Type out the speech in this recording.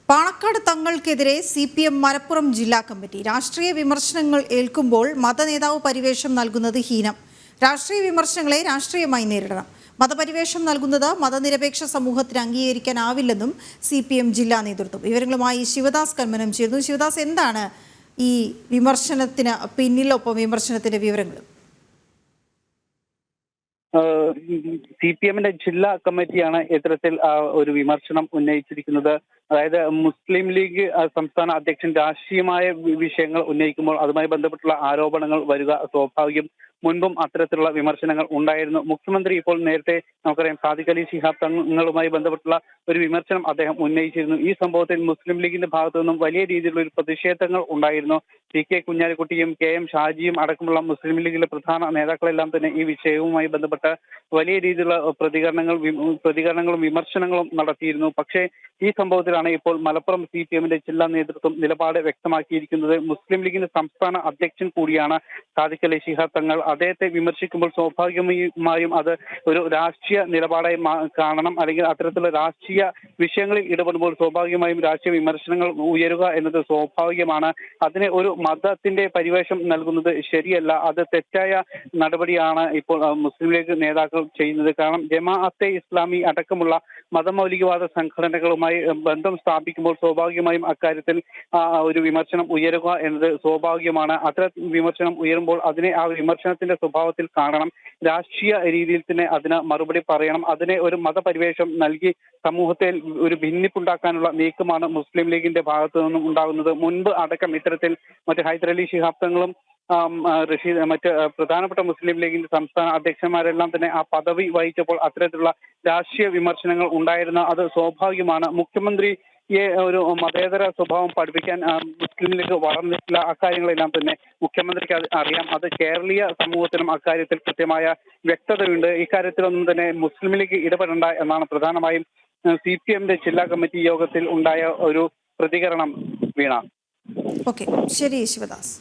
Panakkad തങ്ങൾക്കെതിരെ CPM Malappuram ജില്ലാ committee. രാഷ്ട്രീയ വിമർശനങ്ങൾ ഏൽക്കുമ്പോൾ മതനേതാവ് പരിവേഷം നൽകുന്നത് ഹീനം. രാഷ്ട്രീയ വിമർശനങ്ങളെ രാഷ്ട്രീയമായി നേരിടണം. മതപരിവേഷം നൽകുന്നത് മതനിരപേക്ഷ സമൂഹത്തിന് അംഗീകരിക്കാനാവില്ലെന്നും CPM ജില്ലാ നേതൃത്വം. വിവരങ്ങളുമായി ശിവദാസ് കന്മനം ചേർന്നു. ശിവദാസ്, എന്താണ് ഈ വിമർശനത്തിന് പിന്നിലൊപ്പം വിമർശനത്തിന്റെ വിവരങ്ങൾ? CPM-ന്റെ ജില്ലാ കമ്മിറ്റിയാണ് ഇത്തരത്തിൽ ഒരു വിമർശനം ഉന്നയിച്ചിരിക്കുന്നത്. അതായത് മുസ്ലിം ലീഗ് സംസ്ഥാന അധ്യക്ഷൻ രാഷ്ട്രീയമായ വിഷയങ്ങൾ ഉന്നയിക്കുമ്പോൾ അതുമായി ബന്ധപ്പെട്ടുള്ള ആരോപണങ്ങൾ വരിക സ്വാഭാവികം. മുൻപും അത്തരത്തിലുള്ള വിമർശനങ്ങൾ ഉണ്ടായിരുന്നു. മുഖ്യമന്ത്രി ഇപ്പോൾ നേരത്തെ നമുക്കറിയാം സാദിഖ് അലി ശിഹാബ് തങ്ങളുമായി ബന്ധപ്പെട്ടുള്ള ഒരു വിമർശനം അദ്ദേഹം ഉന്നയിച്ചിരുന്നു. ഈ സംഭവത്തിൽ മുസ്ലിം ലീഗിന്റെ ഭാഗത്തു നിന്നും വലിയ രീതിയിലുള്ള ഒരു പ്രതിഷേധങ്ങൾ ഉണ്ടായിരുന്നു. CK കുഞ്ഞാലിക്കുട്ടിയും KM ഷാജിയും അടക്കമുള്ള മുസ്ലിം ലീഗിലെ പ്രധാന നേതാക്കളെല്ലാം തന്നെ ഈ വിഷയവുമായി ബന്ധപ്പെട്ട് വലിയ രീതിയിലുള്ള പ്രതികരണങ്ങളും വിമർശനങ്ങളും നടത്തിയിരുന്നു. പക്ഷേ ഈ സംഭവത്തിലാണ് ഇപ്പോൾ മലപ്പുറം CPM-ന്റെ ജില്ലാ നേതൃത്വം നിലപാട് വ്യക്തമാക്കിയിരിക്കുന്നത്. മുസ്ലിം ലീഗിന്റെ സംസ്ഥാന അധ്യക്ഷൻ കൂടിയാണ് സാദിഖ് അലി ശിഹാബ് തങ്ങൾ. അദ്ദേഹത്തെ വിമർശിക്കുമ്പോൾ സ്വാഭാവികമായും അത് ഒരു രാഷ്ട്രീയ നിലപാടായി കാണണം. അല്ലെങ്കിൽ അത്തരത്തിലുള്ള രാഷ്ട്രീയ വിഷയങ്ങളിൽ ഇടപെടുമ്പോൾ സ്വാഭാവികമായും രാഷ്ട്രീയ വിമർശനങ്ങൾ ഉയരുക എന്നത് സ്വാഭാവികമാണ്. അതിന് ഒരു മതത്തിന്റെ പരിവേഷം നൽകുന്നത് ശരിയല്ല. അത് തെറ്റായ നടപടിയാണ് ഇപ്പോൾ മുസ്ലിം ലീഗ് നേതാക്കൾ ചെയ്യുന്നത്. കാരണം ജമാഅത്തെ ഇസ്ലാമി അടക്കമുള്ള മതമൗലികവാദ സംഘടനകളുമായി ബന്ധം സ്ഥാപിക്കുമ്പോൾ സ്വാഭാവികമായും അക്കാര്യത്തിൽ ഒരു വിമർശനം ഉയരുക എന്നത് സ്വാഭാവികമാണ്. അത്തരം വിമർശനം ഉയരുമ്പോൾ അതിനെ ആ വിമർശനത്തിന്റെ സ്വഭാവത്തിൽ കാണണം. രാഷ്ട്രീയ രീതിയിൽ തന്നെ അതിന് മറുപടി പറയണം. അതിനെ ഒരു മതപരിവേഷം നൽകി സമൂഹത്തിൽ ഒരു ഭിന്നിപ്പുണ്ടാക്കാനുള്ള നീക്കമാണ് മുസ്ലിം ലീഗിന്റെ ഭാഗത്തു നിന്നും ഉണ്ടാകുന്നത്. മുൻപ് അടക്കം ഇത്തരത്തിൽ മറ്റ് ഹൈദരലി ശിഹാബ് തങ്ങളും റഷീദ് മറ്റ് പ്രധാനപ്പെട്ട മുസ്ലിം ലീഗിന്റെ സംസ്ഥാന അധ്യക്ഷന്മാരെല്ലാം തന്നെ ആ പദവി വഹിച്ചപ്പോൾ അത്തരത്തിലുള്ള രാഷ്ട്രീയ വിമർശനങ്ങൾ ഉണ്ടായിരുന്ന അത് സ്വാഭാവികമാണ്. മുഖ്യമന്ത്രിയെ ഒരു മതേതര സ്വഭാവം പഠിപ്പിക്കാൻ മുസ്ലിം ലീഗ് വളർന്നിട്ടില്ല. അക്കാര്യങ്ങളെല്ലാം തന്നെ മുഖ്യമന്ത്രിക്ക് അറിയാം. അത് കേരളീയ സമൂഹത്തിനും അക്കാര്യത്തിൽ കൃത്യമായ വ്യക്തതയുണ്ട്. ഇക്കാര്യത്തിലൊന്നും തന്നെ മുസ്ലിം ലീഗ് ഇടപെടേണ്ട എന്നാണ് പ്രധാനമായും CPM-ന്റെ ജില്ലാ കമ്മിറ്റി യോഗത്തിൽ ഉണ്ടായ ഒരു പ്രതികരണം. വീണ. ഓക്കെ, ശരി ശിവദാസ്.